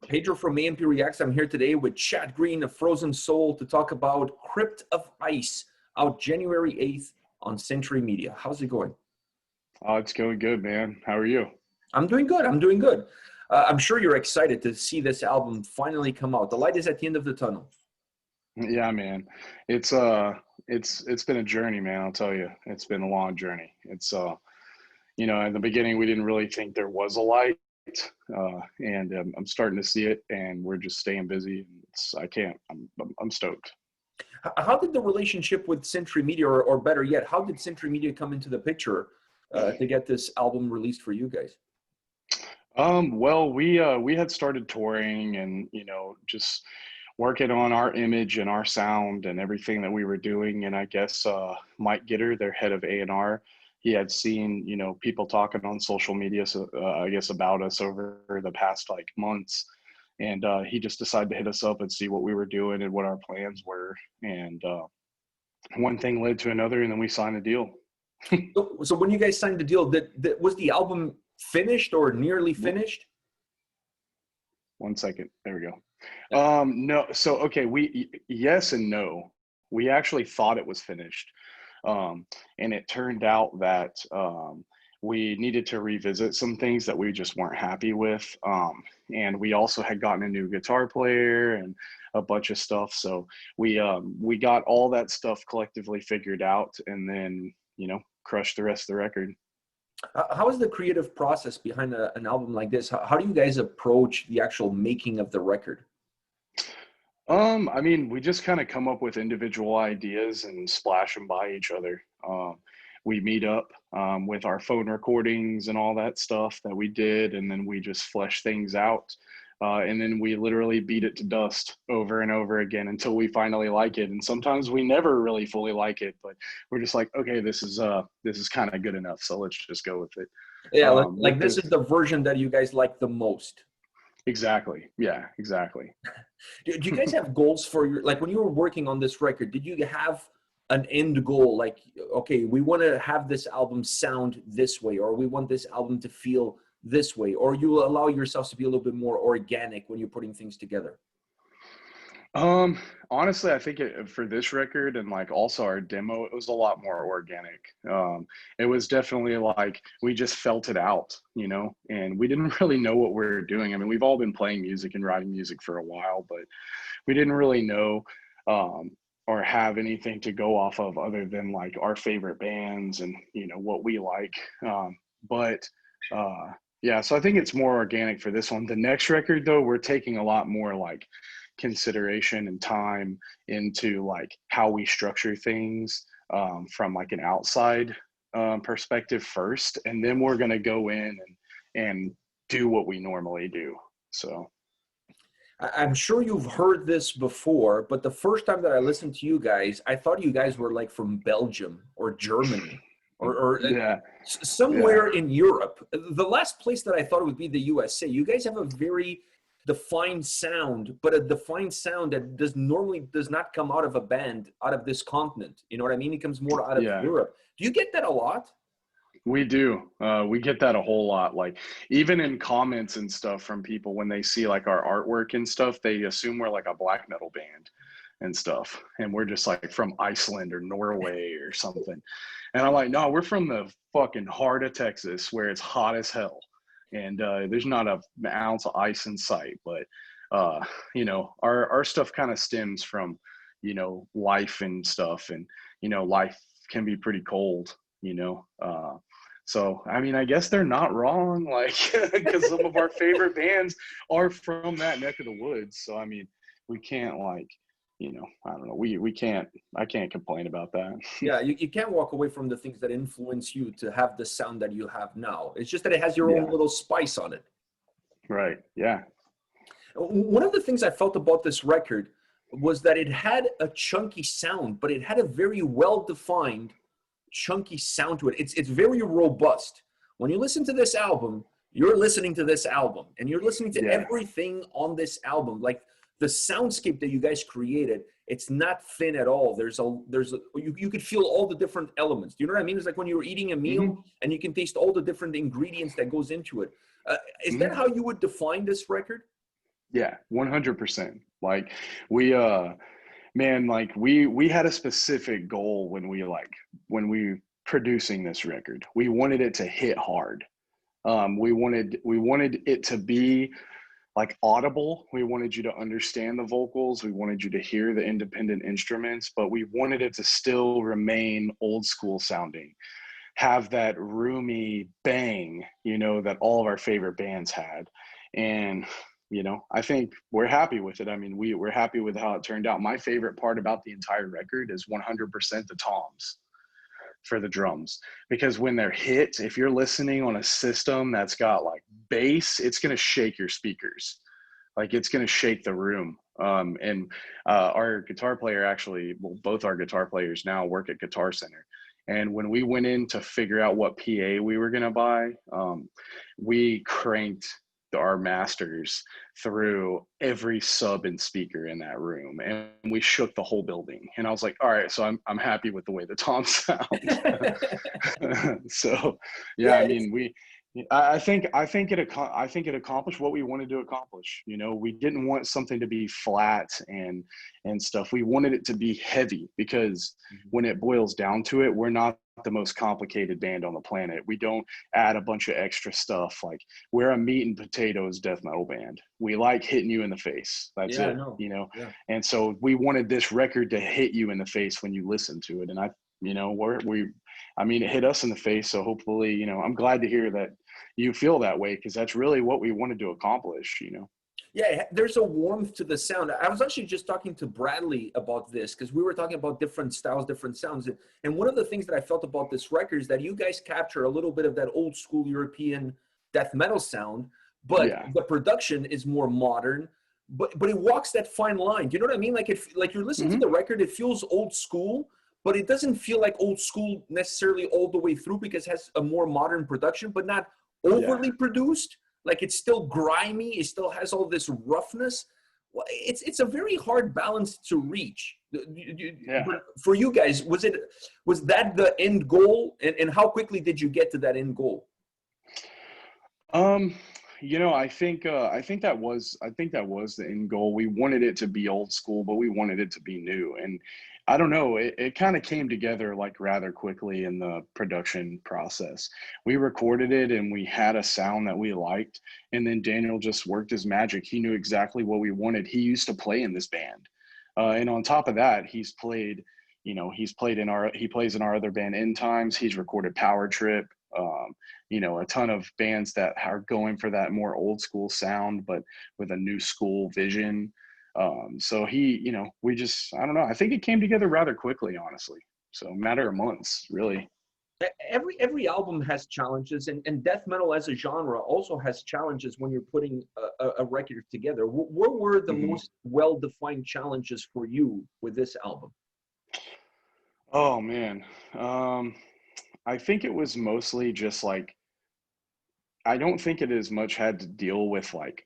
Pedro from A&P-REACTS. I'm here today with Chad Green of Frozen Soul to talk about Crypt of Ice, out January 8th on Century Media. How's it going? It's going good, man. How are you? I'm doing good. I'm doing good. I'm sure you're excited to see this album finally come out. The light is at the end of the tunnel. Yeah, man. It's been a journey, man. I'll tell you. It's been a long journey. In the beginning we didn't really think there was a light, and I'm starting to see it, and we're just staying busy. I'm stoked. How did the relationship with Century Media, or better yet, how did Century Media come into the picture to get this album released for you guys? Well, we had started touring and, just working on our image and our sound and everything that we were doing. And I guess Mike Gitter, their head of A&R, he had seen, people talking on social media, so I guess about us over the past months. And he just decided to hit us up and see what we were doing and what our plans were. And one thing led to another, and then we signed a deal. So when you guys signed the deal, was the album finished or nearly finished? 1 second. There we go. No. So, okay. Yes and no. We actually thought it was finished. And it turned out that we needed to revisit some things that we just weren't happy with. And we also had gotten a new guitar player and a bunch of stuff. So we got all that stuff collectively figured out, and then, crushed the rest of the record. How is the creative process behind an album like this? How do you guys approach the actual making of the record? We just kind of come up with individual ideas and splash them by each other. We meet up with our phone recordings and all that stuff that we did, and then we just flesh things out. And then we literally beat it to dust over and over again until we finally like it. And sometimes we never really fully like it, but we're just like, okay, this is kind of good enough, so let's just go with it. Yeah, this is the version that you guys like the most. Exactly. Yeah, exactly. Do you guys have goals for when you were working on this record, did you have an end goal? Like, okay, we want to have this album sound this way, or we want this album to feel this way, or you allow yourselves to be a little bit more organic when you're putting things together? Honestly, I think for this record and also our demo, it was a lot more organic. It was definitely we just felt it out, and we didn't really know what we were doing. I mean, we've all been playing music and writing music for a while, but we didn't really know or have anything to go off of other than our favorite bands and what we like. Yeah, so I think it's more organic for this one. The next record, though, we're taking a lot more consideration and time into how we structure things from an outside perspective first, and then we're going to go in and do what we normally do. So I'm sure you've heard this before, but the first time that I listened to you guys, I thought you guys were from Belgium or Germany or yeah, somewhere in Europe. The last place that I thought would be the USA. You guys have a very defined sound, but a defined sound that normally does not come out of a band out of this continent. You know what I mean? It comes more out of Europe. Do you get that a lot? We do. We get that a whole lot. Even in comments and stuff from people when they see our artwork and stuff, they assume we're a black metal band and stuff, and we're just from Iceland or Norway or something. And I'm like, no, we're from the fucking heart of Texas, where it's hot as hell, and there's not an ounce of ice in sight. But our stuff kind of stems from life and stuff, and life can be pretty cold. So I mean, I guess they're not wrong, because some of our favorite bands are from that neck of the woods. So I mean, we can't I don't know. I can't complain about that. Yeah, you can't walk away from the things that influence you to have the sound that you have now. It's just that it has your own little spice on it. Right, yeah. One of the things I felt about this record was that it had a chunky sound, but it had a very well-defined chunky sound to it. It's very robust. When you listen to this album, you're listening to this album, and you're listening to everything on this album. The soundscape that you guys created, it's not thin at all. You could feel all the different elements. Do you know what I mean? It's like when you're eating a meal and you can taste all the different ingredients that goes into it. Is that how you would define this record? Yeah, 100%. Like we man, like we had a specific goal when we producing this record. We wanted it to hit hard. We wanted it to be like audible. We wanted you to understand the vocals. We wanted you to hear the independent instruments, but we wanted it to still remain old school sounding, have that roomy bang, that all of our favorite bands had. And, I think we're happy with it. I mean, we're happy with how it turned out. My favorite part about the entire record is 100% the toms for the drums, because when they're hit, if you're listening on a system that's got like bass, it's going to shake your speakers. Like it's going to shake the room. And our guitar player actually, well, both our guitar players now work at Guitar Center. And when we went in to figure out what PA we were going to buy, we cranked our masters through every sub and speaker in that room, and we shook the whole building. And I was like, all right, so I'm happy with the way the toms sound. So yeah, Yeah, I it's mean, I think it accomplished what we wanted to accomplish. We didn't want something to be flat and stuff. We wanted it to be heavy, because when it boils down to it, we're not the most complicated band on the planet. We don't add a bunch of extra stuff. Like, we're a meat and potatoes death metal band. We like hitting you in the face. That's yeah, it, no, yeah. And so we wanted this record to hit you in the face when you listen to it. And I mean, it hit us in the face. So hopefully, I'm glad to hear that you feel that way, because that's really what we wanted to accomplish. Yeah, there's a warmth to the sound. I was actually just talking to Bradley about this because we were talking about different styles, different sounds. And one of the things that I felt about this record is that you guys capture a little bit of that old school European death metal sound, but Yeah. the production is more modern. But it walks that fine line. Do you know what I mean? Like, if like you're listening to Hmm. the record, it feels old school, but it doesn't feel like old school necessarily all the way through, because it has a more modern production, but not Yeah. overly produced. Like, it's still grimy. It still has all this roughness. Well, it's a very hard balance to reach. Yeah. But for you guys, was that the end goal? And how quickly did you get to that end goal? Um, I think that was the end goal. We wanted it to be old school, but we wanted it to be new. And I don't know, it kind of came together like rather quickly in the production process. We recorded it and we had a sound that we liked, and then Daniel just worked his magic. He knew exactly what we wanted. He used to play in this band. And on top of that, he plays in our other band, End Times. He's recorded Power Trip. Um, a ton of bands that are going for that more old school sound, but with a new school vision. So I don't know. I think it came together rather quickly, honestly. So, matter of months, really. Every album has challenges, and death metal as a genre also has challenges when you're putting a record together. What were the Hmm. most well-defined challenges for you with this album? Oh man. Um, I think it was mostly just like, I don't think it as much had to deal with like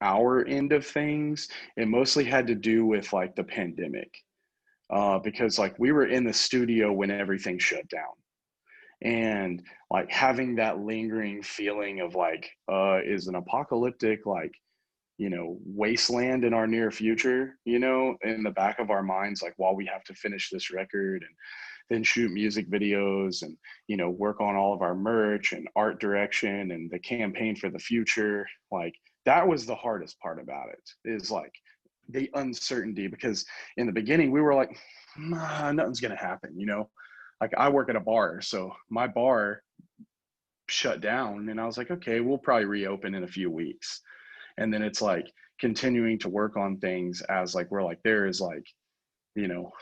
our end of things. It mostly had to do with like the pandemic. Because like we were in the studio when everything shut down, and like having that lingering feeling of like, is an apocalyptic like, wasteland in our near future, in the back of our minds, like while we have to finish this record and then shoot music videos and, work on all of our merch and art direction and the campaign for the future. Like, that was the hardest part about it, is like the uncertainty, because in the beginning we were like, nah, nothing's going to happen. Like, I work at a bar, so my bar shut down, and I was like, okay, we'll probably reopen in a few weeks. And then it's like continuing to work on things as like we're like, there is like, you know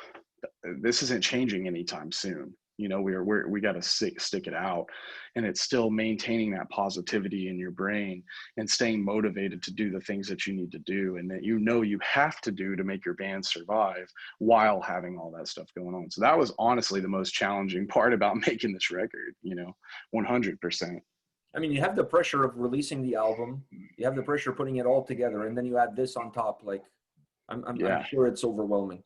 this isn't changing anytime soon. We got to stick it out, and it's still maintaining that positivity in your brain and staying motivated to do the things that you need to do and that you have to do to make your band survive while having all that stuff going on. So that was honestly the most challenging part about making this record. 100%. I mean, you have the pressure of releasing the album, you have the pressure of putting it all together, and then you add this on top. Like, I'm Yeah. sure it's overwhelming.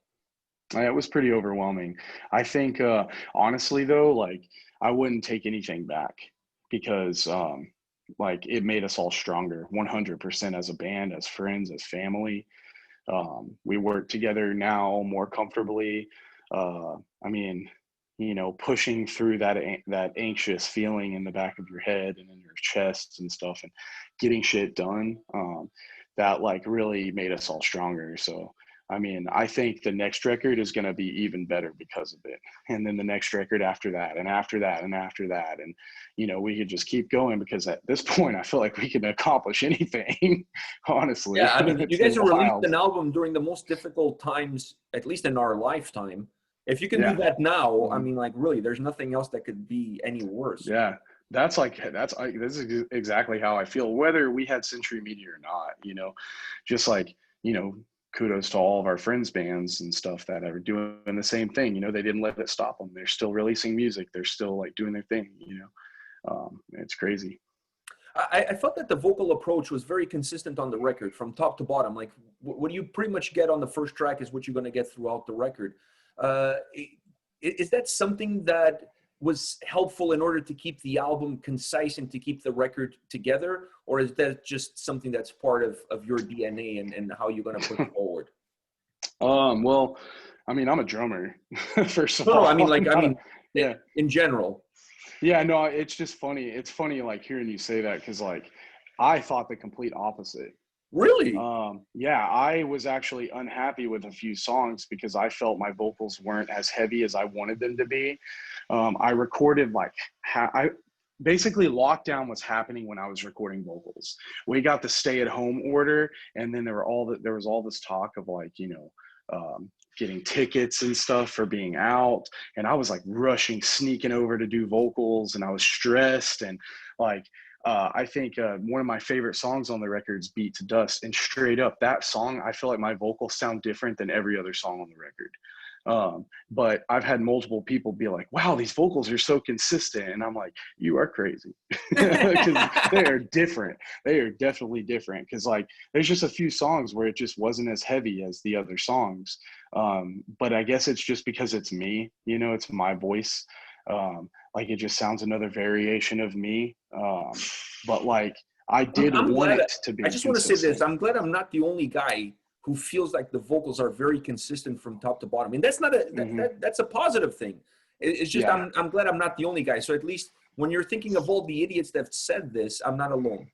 It was pretty overwhelming. I think, honestly, though, like, I wouldn't take anything back, because like it made us all stronger 100% as a band, as friends, as family. We work together now more comfortably. I mean, you know, pushing through that anxious feeling in the back of your head and in your chest and stuff, and getting shit done. That like really made us all stronger. So, I mean, I think the next record is going to be even better because of it. And then the next record after that, and after that, and after that. And, you know, we could just keep going because at this point, I feel like we can accomplish anything, honestly. Yeah, I mean, you It's guys been have released wild. an album during the most difficult times, at least in our lifetime. If you can do Yeah. that now, I Mhm. mean, like really, there's nothing else that could be any worse. Yeah. This is exactly how I feel, whether we had Century Media or not, you know, just like, you know, kudos to all of our friends bands and stuff that are doing the same thing. You know, they didn't let it stop them. They're still releasing music. They're still like doing their thing, you know. It's crazy. I felt that the vocal approach was very consistent on the record from top to bottom. Like what you pretty much get on the first track is what you're going to get throughout the record. Uh, is that something that was helpful in order to keep the album concise and to keep the record together? Or is that just something that's part of your DNA and how you're going to push forward? Well, I mean, I'm a drummer, first of No, no, all. I mean, I'm like, I not a, mean, yeah. in general. Yeah, no, it's just funny. It's funny, like hearing you say that, because like I thought the complete opposite. Really? Yeah, I was actually unhappy with a few songs because I felt my vocals weren't as heavy as I wanted them to be. I recorded like I basically lockdown was happening when I was recording vocals. We got the stay-at-home order, and then there was all this talk of like, you know, getting tickets and stuff for being out, and I was like rushing, sneaking over to do vocals, and I was stressed and like I think one of my favorite songs on the record is Beat to Dust. And straight up, that song, I feel like my vocals sound different than every other song on the record. But I've had multiple people be like, wow, these vocals are so consistent. And I'm like, you are crazy. Because they are different. They are definitely different. Because, like, there's just a few songs where it just wasn't as heavy as the other songs. But I guess it's just because it's me, you know, it's my voice. Like it just sounds another variation of me. But like I did I'm want glad. it to I be just want to say this. consistent. I'm glad I'm not the only guy who feels like the vocals are very consistent from top to bottom. I mean, that's not Hmm. that's a positive thing. It's just Yeah. I'm glad I'm not the only guy. So at least when you're thinking of all the idiots that have said this, I'm not alone.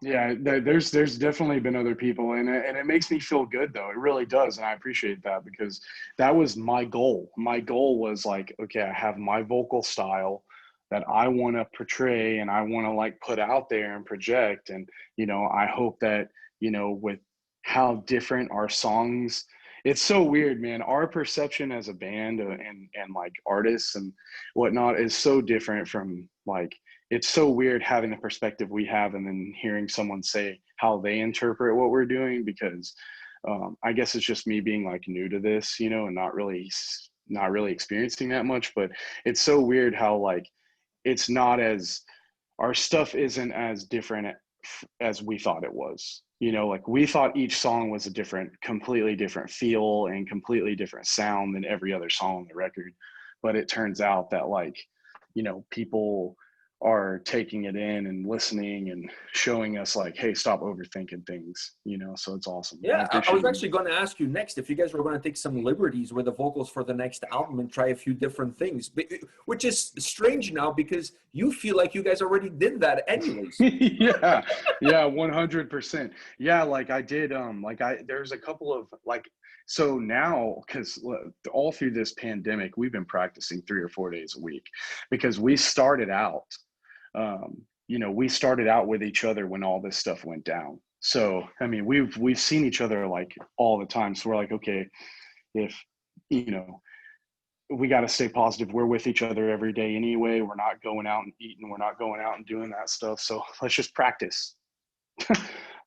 Yeah, there's definitely been other people, and it makes me feel good though. It really does, and I appreciate that because that was my goal. My goal was like, okay, I have my vocal style that I want to portray and I want to like put out there and project, and you know, I hope that you know with how different our songs. It's so weird, man. Our perception as a band and like artists and whatnot is so different from like it's so weird having the perspective we have and then hearing someone say how they interpret what we're doing because I guess it's just me being like new to this, you know, and not really experiencing that much. But it's so weird how like it's not as our stuff isn't as different as we thought it was. You know, like we thought each song was a completely different feel and completely different sound than every other song on the record. But it turns out that like, you know, people are taking it in and listening and showing us like, hey, stop overthinking things, you know, so it's awesome. I Yeah, I was appreciate you. actually going to ask you next if you guys were going to take some liberties with the vocals for the next album and try a few different things, which is strange now because you feel like you guys already did that anyways. Yeah, yeah, 100%. Yeah, like I did, there's a couple of like, so now, because all through this pandemic, we've been practicing 3 or 4 days a week because we started out, you know, we started out with each other when all this stuff went down. So, I mean, we've seen each other like all the time. So we're like, okay, if, you know, we got to stay positive. We're with each other every day anyway. We're not going out and eating. We're not going out and doing that stuff. So let's just practice.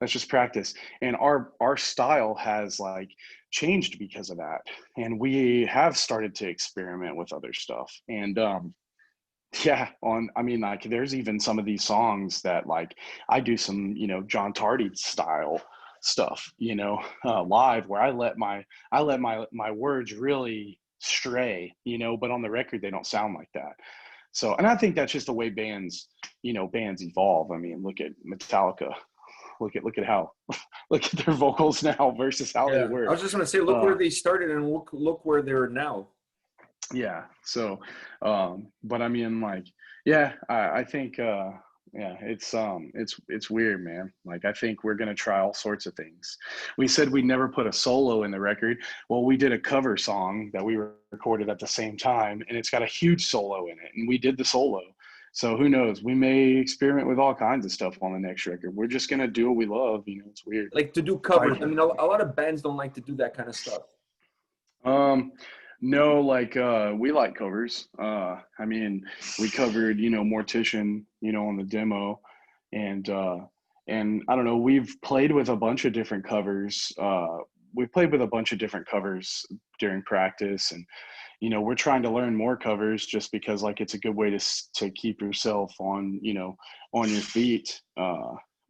Let's just practice. And our style has like changed because of that. And we have started to experiment with other stuff. And yeah, I mean, like there's even some of these songs that like I do some, you know, John Tardy style stuff, you know, live where I let my words really stray, you know, but on the record they don't sound like that. So, and I think that's just the way bands, bands evolve. I mean, look at Metallica. Look at how look at their vocals now versus how they Yeah, I were. was just gonna say, look where they started and look where they're now. Yeah. So, but I mean, like, yeah, I think, yeah, it's weird, man. Like, I think we're gonna try all sorts of things. We said we'd never put a solo in the record. Well, we did a cover song that we recorded at the same time, and it's got a huge solo in it, and we did the solo. So who knows? We may experiment with all kinds of stuff on the next record. We're just gonna do what we love. It's weird. Like to do Like, covers. I mean, a lot of bands don't like to do that kind of stuff. Um, no, like we like covers. I mean, we covered, Mortician, on the demo, and and I don't know, we've played with a bunch of different covers. We've played with a bunch of different covers during practice, and we're trying to learn more covers just because like it's a good way to keep yourself on, on your feet.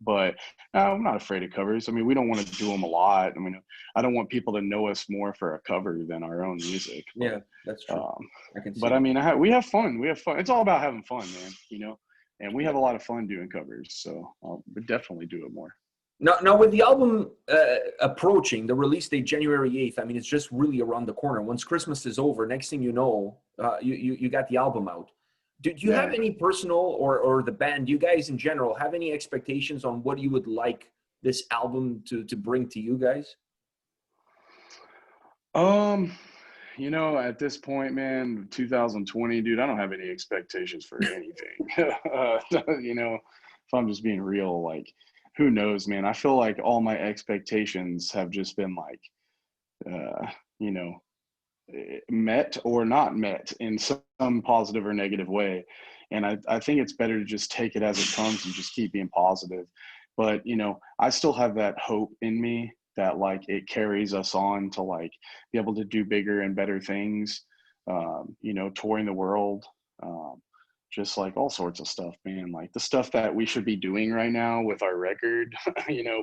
But no, I'm not afraid of covers. I mean, we don't want to do them a lot. I mean, I don't want people to know us more for a cover than our own music. Yeah, that's true. Um, I can see but I that. mean, we have fun. We have fun. It's all about having fun, man. And we Yeah. have a lot of fun doing covers. So we'll definitely do it more. Now with the album approaching the release date, January 8th, I mean, it's just really around the corner. Once Christmas is over, next thing you know, you got the album out. Do you have Yeah. any personal or the band, do you guys in general have any expectations on what you would like this album to bring to you guys? Um, at this point, man, 2020, dude, I don't have any expectations for anything. If I'm just being real, like, who knows, man? I feel like all my expectations have just been like, uh, you know, met or not met in some positive or negative way. And I think it's better to just take it as it comes and just keep being positive. But, I still have that hope in me that like it carries us on to like be able to do bigger and better things, touring the world, just like all sorts of stuff, man. Like the stuff that we should be doing right now with our record,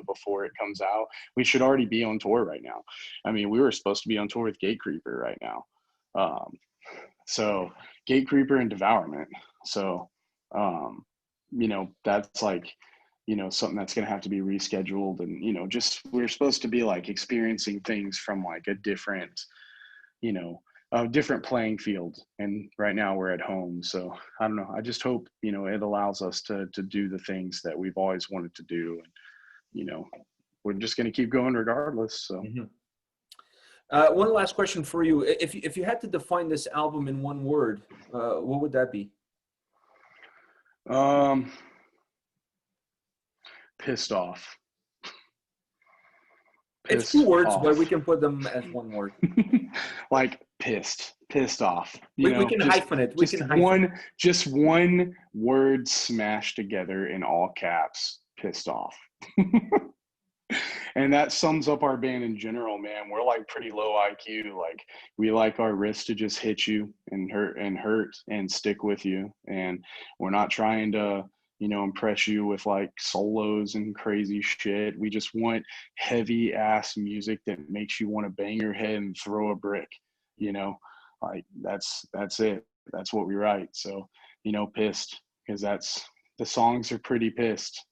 before it comes out, we should already be on tour right now. I mean, we were supposed to be on tour with Gatecreeper right now. Um, so Gatecreeper and Devourment. So, that's like, something that's going to have to be rescheduled. And, just we're supposed to be like experiencing things from like you know, a different playing field. And right now we're at home. So I don't know. I just hope, it allows us to do the things that we've always wanted to do. And, we're just going to keep going regardless. So. Mhm. One last question for you. If you had to define this album in one word, what would that be? Um, Pissed off. It's two Pissed words, but we off. can put them as one word. Like pissed off. We can hyphen it. We can hyphen it. Just one word smashed together in all caps. Pissed off. And that sums up our band in general, man. We're like pretty low IQ. Like we like our wrists to just hit you and hurt and stick with you. And we're not trying to, impress you with like solos and crazy shit. We just want heavy ass music that makes you want to bang your head and throw a brick, you know, like that's it. That's what we write. So, pissed because the songs are pretty pissed.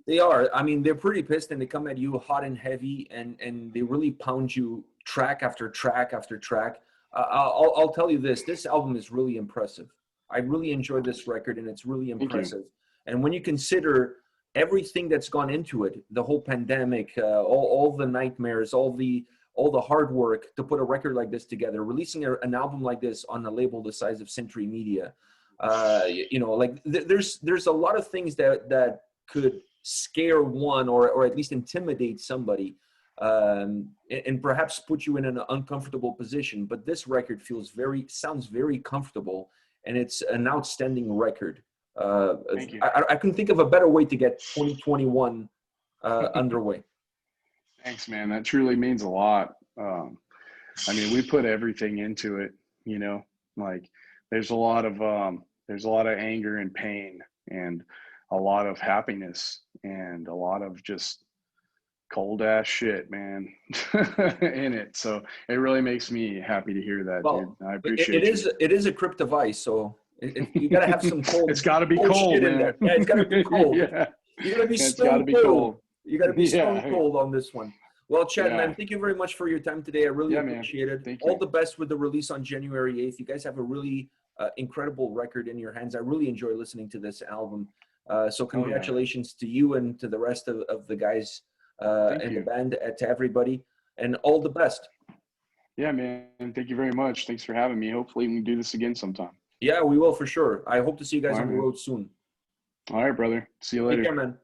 They are. I mean, they're pretty pissed, and they come at you hot and heavy, and they really pound you track after track after track. I'll tell you this: this album is really impressive. I really enjoyed this record, and it's really Thank you. impressive. And when you consider everything that's gone into it, the whole pandemic, all the nightmares, all the hard work to put a record like this together, releasing an album like this on a label the size of Century Media, there's a lot of things that could scare one or at least intimidate somebody, and perhaps put you in an uncomfortable position. But this record sounds very comfortable, and it's an outstanding record. Thank you. I couldn't think of a better way to get 2021 underway. Thanks, man. That truly means a lot. I mean, we put everything into it, like there's a lot of anger and pain and a lot of happiness and a lot of just cold ass shit, man, in it. So it really makes me happy to hear that, dude. Well, I appreciate you. it is a Crypt device, so You got to have some It's got to be cold cold, shit in man. there. Yeah, it's got to be cold. Yeah, You got to be it's got to stone be cold. cold. You got to be stone Yeah, cold on this one. Well, Chad, yeah, man, thank you very much for your time today. I really yeah, man. appreciate it. Thank All you. the best with the release on January 8th. You guys have a really incredible record in your hands. I really enjoy listening to this album. So Hell yeah. congratulations to you and to the rest of the guys Thank in the you. band, to everybody, and all the best. Yeah, man. Thank you very much. Thanks for having me. Hopefully we can do this again sometime. Yeah, we will for sure. I hope to see you guys All on right, the man. road soon. All right, brother. See you Take later. care, man.